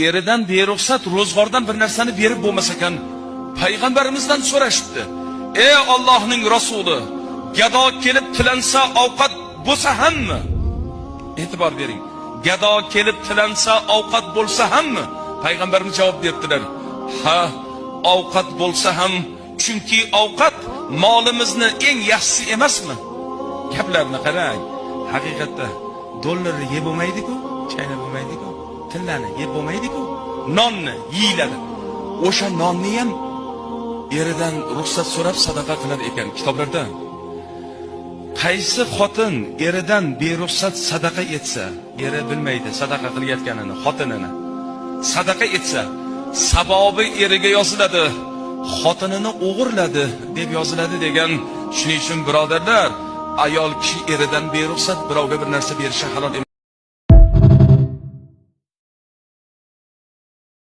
eridan beruxsat ro'zg'ordan bir narsani berib bo'lmas ekan. Payg'ambarimizdan so'rashibdi. Ey Allohning rasuli, gado kelib tilansa ovqat bo'lsa hammi? E'tibor bering. Gado kelib tilansa ovqat bo'lsa hammi? Payg'ambarimiz javob berdilar. Ha, ovqat bo'lsa ham, chunki ovqat molimizni eng yaxshisi emasmi? Gaplarni qarang. Haqiqatda dollarni yeb bo'lmaydi-ku, chaynab bo'lmaydi-ku, tillani yeb bo'lmaydi-ku, nonni yeyiladi. O'sha nonni ham eridan ruxsat so'rab sadaqa qilar ekan kitoblarda. Qaysi xotin eridan beruxsat sadaqa etsa, eri bilmaydi sadaqa qilayotganini, xotinini sadaqa etsa, savobi eriga yoziladi, xotinini o'g'irladi deb yoziladi degan. Shuning uchun birodarlar, ayol kishi eridan beruxsat birovga bir narsa berishi halol emas.